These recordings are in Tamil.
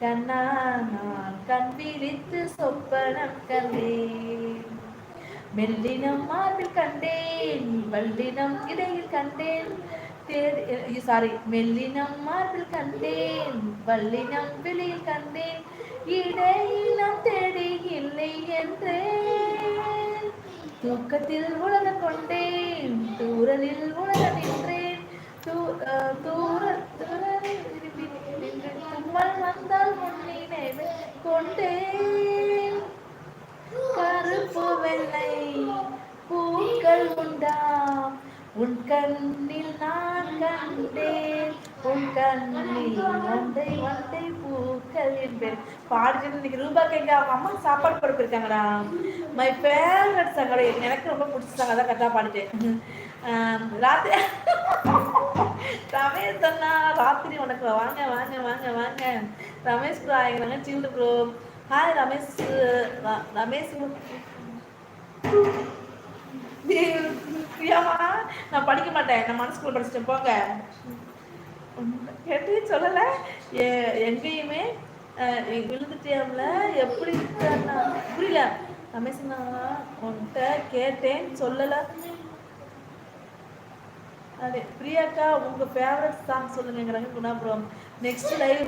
கண்ணா நான் கண் விழித்து சொப்பனம் கண்டேன், மெல்லினம் மார்பில் கண்டேன், வல்லினம் இடையில் கண்டேன், சாரி, மெல்லினம் மார்பில் கண்டேன், வல்லினம் வெளியில் கண்டேன், இடையினம் தேடி இல்லை என்றேன், தூக்கத்தில் உலக கொண்டேன், தூரலில் உலக நின்றேன், தும்மல் வந்தால் முன்னினைவு கொண்டேன், கருப்பு வெள்ளை பூக்கள் உண்டாம் உன் கண்ணில் நான் கண்டேன், உன் கண்ணில் வண்டை வண்டை பூக்கள் என்பேன். பாடிட்டு இன்னைக்கு ரூபாய்க்கு எங்க அவங்க அம்மா சாப்பாடு போட போயிருக்காங்கடா. மை ஃபேவரட் சாங்கோட எனக்கு ரொம்ப பிடிச்ச சாங் அதான் கரெக்டாக பாடிட்டேன். ராத்திரி ரமேஷ் சொன்னா ராத்திரி உனக்கு வாங்க வாங்க வாங்க வாங்க ரமேஷ் ப்ரோ ஆகிறாங்க. சில்லு ப்ரோ ஹாய் ரமேஷ். ரமேஷ் பிரியாமா நான் படிக்க மாட்டேன், நான் மனசுக்குள்ள படிச்சுட்டேன் போங்க. கேட்டு சொல்லலை எங்கேயுமே விழுந்துட்டேம்ல எப்படி புரியல. ரமேஷ் நான் உன்கிட்ட கேட்டேன் சொல்லலை. அதே பிரியாக்கா உங்க ஃபேவரட் சாங் சொல்லுங்கிறாங்க குணா ப்ரோ. நெக்ஸ்ட் லைவ்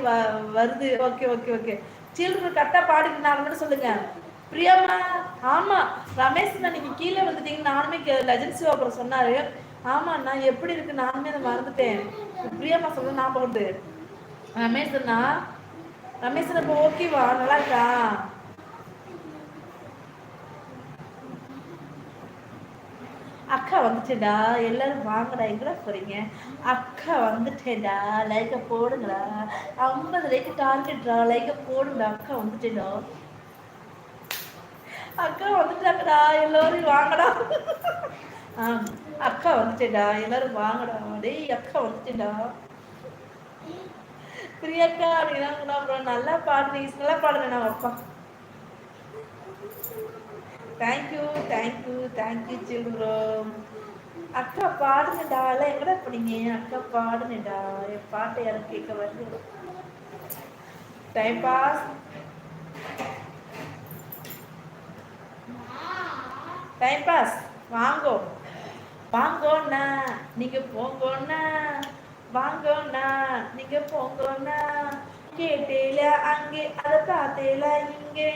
வருது. ஓகே ஓகே ஓகே சில்ட்ரன் கரெக்டாக பாடுங்க, நான் மட்டும் சொல்லுங்க. பிரியாமா ஆமா ரமேஷ்ண்ணா நீங்க கீழே வந்துட்டீங்க. நானுமே லெஜண்ட் சிவா அப்புறம் சொன்னாரு. ஆமா நான் எப்படி இருக்கு நானுமே அதை மறந்துட்டேன். பிரியாமா சொல்ல நான் போகுது. ரமேஷ்ண்ணா இப்போ ஓகேவா நல்லா இருக்கா? அக்கா வந்துட்டேடா எல்லாரும் வாங்கடா எங்கடா போறீங்க? அக்கா வந்துட்டேடா லைக்க போடுங்கடா, 50 லைக் டார்கெட்டா லைக்க போடுங்கடா. அக்கா வந்துட்டேடா, அக்கா வந்துட்டாங்கடா எல்லாரும் வாங்கடா. அக்கா வந்துட்டேடா எல்லாரும் வாங்கடா. டேய் அக்கா வந்துட்டேடா. பிரியாக்கா அப்படின்னா அப்புறம் நல்லா பாடுறீங்க, நல்லா பாடுறேன் நான் அப்பா. Thank you thank you thank you children. அக்கா பாடுனடா எல்லாம் எங்கடா போனீங்க? அக்கா பாடுனடா என் பாட்டை யாரும் கேட்க வருது. Time pass time pass. வாங்கோ வாங்கோண்ணா நீங்க போங்கோண்ணா, வாங்கோண்ணா நீங்க போங்கோண்ணா, கேட்டேல அங்கே அதை பார்த்தேல இங்கே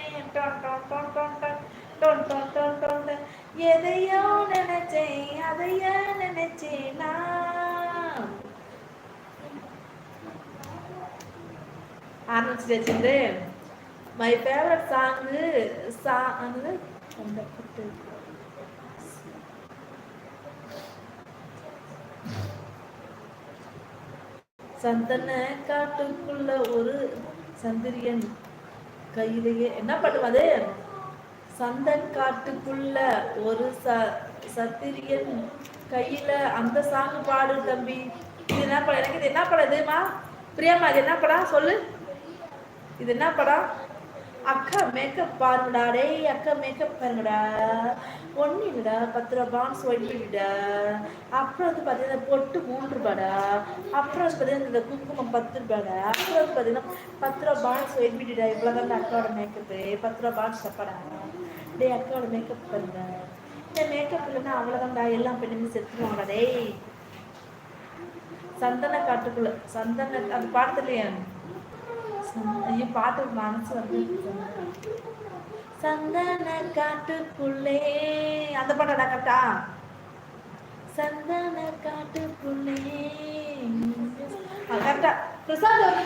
எதையோ நினைச்சேன் அதையா நினைச்சேனா. ஆரம்பிச்சிட்டு மை ஃபேவரட் சாங்கு அந்த சந்தன காட்டுக்குள்ள ஒரு சந்திரியன் கையிலேயே என்ன பண்ணுவது? சந்தன் காட்டுக்குள்ள ஒரு சத்திரியன் கையில அந்த சாங் பாடு தம்பி. இது என்ன படம்? எனக்கு இது என்ன படம் இதுமா பிரியாமா? இது என்ன படம் சொல்லு? இது என்ன படம்? அக்கா மேக்கப் பாருங்கடா. டேய் அக்கா மேக்கப் பாருங்கடா. ஒன்று இல்லைடா 10 ரூபா பான்ஸ் ஒயிட்டுடா. அப்புறம் வந்து பார்த்தீங்கன்னா பொட்டு 3 ரூபாடா. அப்புறம் வந்து பார்த்தீங்கன்னா இந்த குங்குமம் 10 ரூபாடா. அப்புறம் வந்து பார்த்தீங்கன்னா 10 ரூபா பான்ஸ் ஒயிட்டுடா. இவ்வளோ தான் அக்காவோட மேக்கப்பு. 10 ரூபா பான்ஸ் தப்பாடா. டே அக்காவோட மேக்கப் பாருங்க. இந்த மேக்கப் இல்லைன்னா அவ்வளோதான்டா, எல்லாம் பெண்ணுமே செத்துருவாங்கடா. டேய் சந்தன காட்டுக்குள்ள சந்தன அந்த பாடத்துலையே ஐயோ பாட்டு மனசு வந்து சந்தன காட்டுக்குள்ளே அந்த பாட்டா கரெக்டா? சந்தன காட்டுக்குள்ளே கரெக்டா பிரசாத்.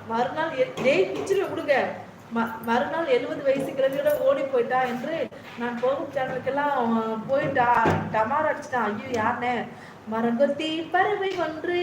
மறுநாள் டேய் பிச்சுரு கொடுங்க. மறுநாள் 70 வயசு கிழவியோட ஓடி போயிட்டா என்று நான் போகும் சேனலுக்கெல்லாம் போயிட்டா டமார் அடிச்சுட்டான். ஐயோ யாருன்னு மரங்கொத்தி பறவை ஒன்று